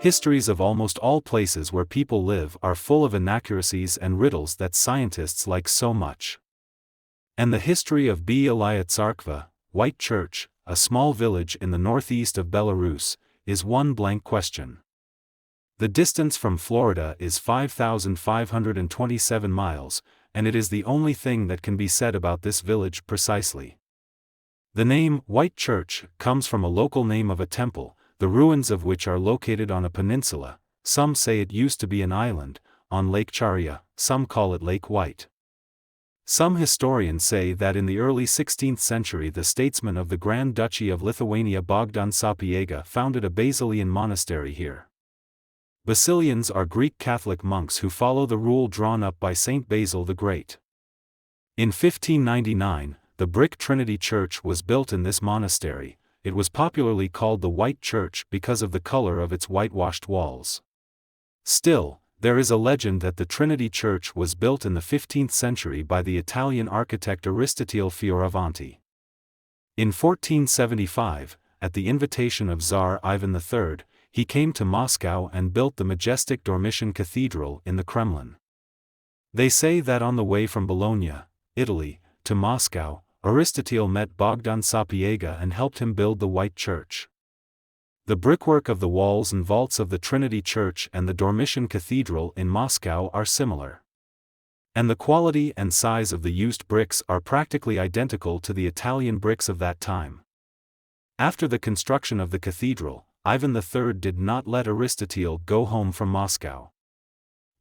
Histories of almost all places where people live are full of inaccuracies and riddles that scientists like so much. And the history of Bieḻaïa Carkva, White Church, a small village in the northeast of Belarus, is one blank question. The distance from Florida is 5,527 miles, and it is the only thing that can be said about this village precisely. The name White Church comes from a local name of a temple, the ruins of which are located on a peninsula. Some say it used to be an island, on Lake Chariya, some call it Lake White. Some historians say that in the early 16th century the statesman of the Grand Duchy of Lithuania Bahdan Sapieha founded a Basilian monastery here. Basilians are Greek Catholic monks who follow the rule drawn up by Saint Basil the Great. In 1599, the brick Trinity Church was built in this monastery. It was popularly called the White Church because of the color of its whitewashed walls. Still, there is a legend that the Trinity Church was built in the 15th century by the Italian architect Aristotele Fioravanti. In 1475, at the invitation of Tsar Ivan III, he came to Moscow and built the majestic Dormition Cathedral in the Kremlin. They say that on the way from Bologna, Italy, to Moscow, Aristotele met Bahdan Sapieha and helped him build the White Church. The brickwork of the walls and vaults of the Trinity Church and the Dormition Cathedral in Moscow are similar. And the quality and size of the used bricks are practically identical to the Italian bricks of that time. After the construction of the cathedral, Ivan III did not let Aristotele go home from Moscow.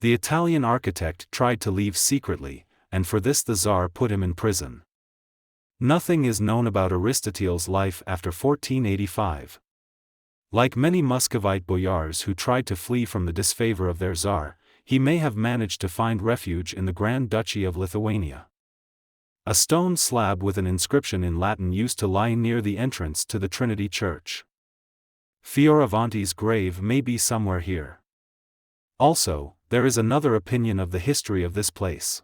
The Italian architect tried to leave secretly, and for this the Tsar put him in prison. Nothing is known about Aristotele's life after 1485. Like many Muscovite boyars who tried to flee from the disfavor of their Tsar, he may have managed to find refuge in the Grand Duchy of Lithuania. A stone slab with an inscription in Latin used to lie near the entrance to the Trinity Church. Fioravanti's grave may be somewhere here. Also, there is another opinion of the history of this place.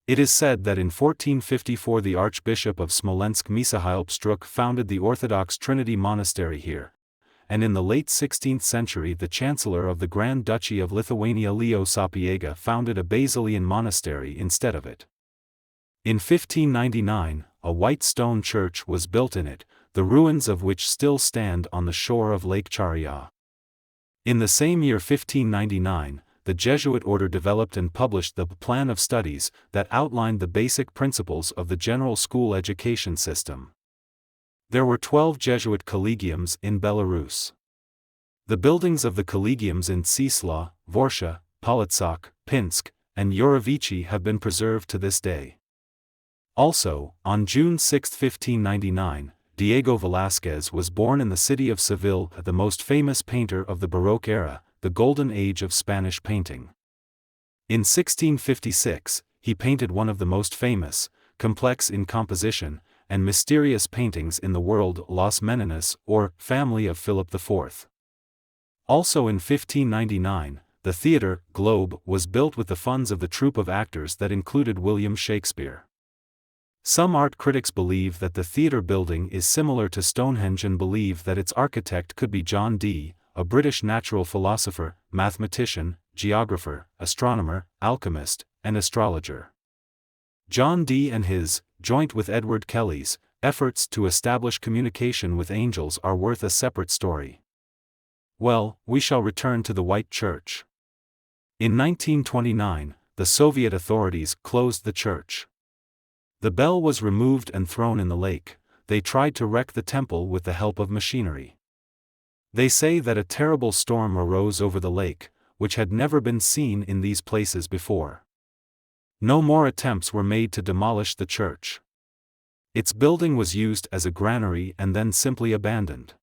It is said that in 1454 the Archbishop of Smolensk Misahail Pstruk founded the Orthodox Trinity Monastery here, and in the late 16th century the Chancellor of the Grand Duchy of Lithuania Leŭ Sapieha founded a Basilian monastery instead of it. In 1599, a white stone church was built in it, the ruins of which still stand on the shore of Lake Chariya. In the same year 1599, the Jesuit order developed and published the Plan of Studies that outlined the basic principles of the general school education system. There were 12 Jesuit collegiums in Belarus. The buildings of the collegiums in Cisla, Vorša, Polotsk, Pinsk, and Yuravichi have been preserved to this day. Also, on June 6, 1599, Diego Velázquez was born in the city of Seville, the most famous painter of the Baroque era, the golden age of Spanish painting. In 1656, he painted one of the most famous, complex in composition, and mysterious paintings in the world, Los Meninas, or Family of Philip IV. Also in 1599, the theatre, Globe, was built with the funds of the troupe of actors that included William Shakespeare. Some art critics believe that the theatre building is similar to Stonehenge and believe that its architect could be John Dee, a British natural philosopher, mathematician, geographer, astronomer, alchemist, and astrologer. John Dee and his, joint with Edward Kelly's, efforts to establish communication with angels are worth a separate story. Well, we shall return to the White Church. In 1929, the Soviet authorities closed the church. The bell was removed and thrown in the lake. They tried to wreck the temple with the help of machinery. They say that a terrible storm arose over the lake, which had never been seen in these places before. No more attempts were made to demolish the church. Its building was used as a granary and then simply abandoned.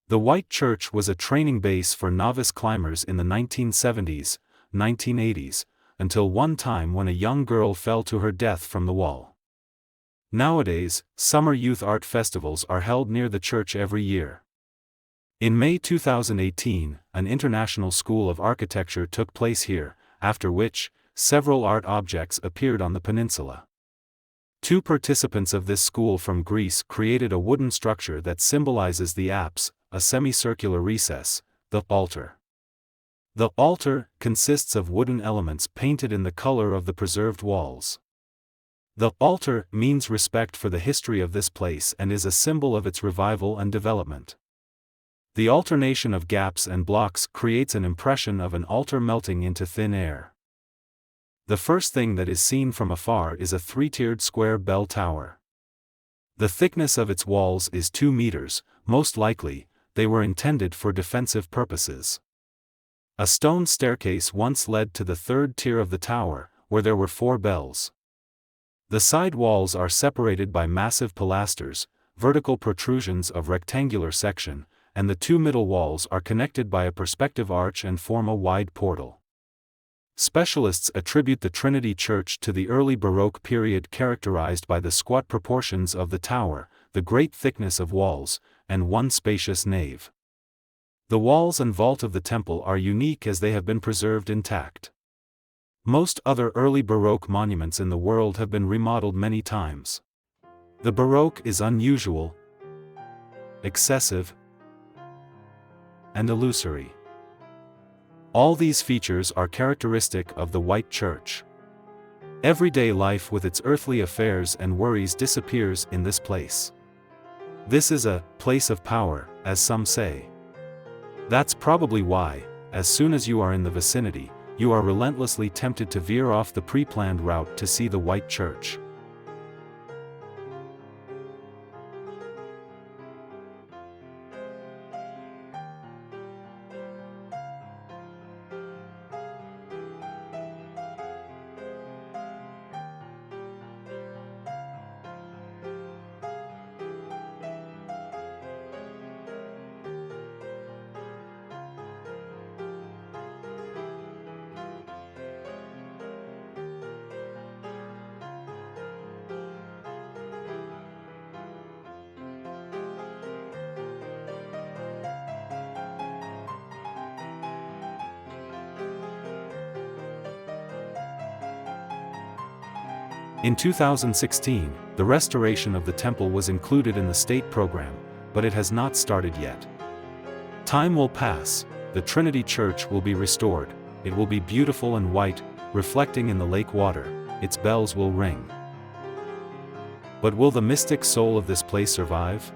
The White Church was a training base for novice climbers in the 1970s, 1980s, until one time when a young girl fell to her death from the wall. Nowadays, summer youth art festivals are held near the church every year. In May 2018, an international school of architecture took place here, after which, several art objects appeared on the peninsula. 2 participants of this school from Greece created a wooden structure that symbolizes the apse, a semicircular recess, The altar. The altar consists of wooden elements painted in the color of the preserved walls. The altar means respect for the history of this place and is a symbol of its revival and development. The alternation of gaps and blocks creates an impression of an altar melting into thin air. The first thing that is seen from afar is a three-tiered square bell tower. The thickness of its walls is 2 meters, most likely, they were intended for defensive purposes. A stone staircase once led to the third tier of the tower, where there were 4 bells. The side walls are separated by massive pilasters, vertical protrusions of rectangular section, and the 2 middle walls are connected by a perspective arch and form a wide portal. Specialists attribute the Trinity Church to the early Baroque period characterized by the squat proportions of the tower, the great thickness of walls, and one spacious nave. The walls and vault of the temple are unique as they have been preserved intact. Most other early Baroque monuments in the world have been remodeled many times. The Baroque is unusual, excessive, and illusory. All these features are characteristic of the White Church. Everyday life with its earthly affairs and worries disappears in this place. This is a place of power, as some say. That's probably why, as soon as you are in the vicinity, you are relentlessly tempted to veer off the pre-planned route to see the White Church. In 2016, the restoration of the temple was included in the state program, but it has not started yet. Time will pass, the Trinity Church will be restored, it will be beautiful and white, reflecting in the lake water, its bells will ring. But will the mystic soul of this place survive?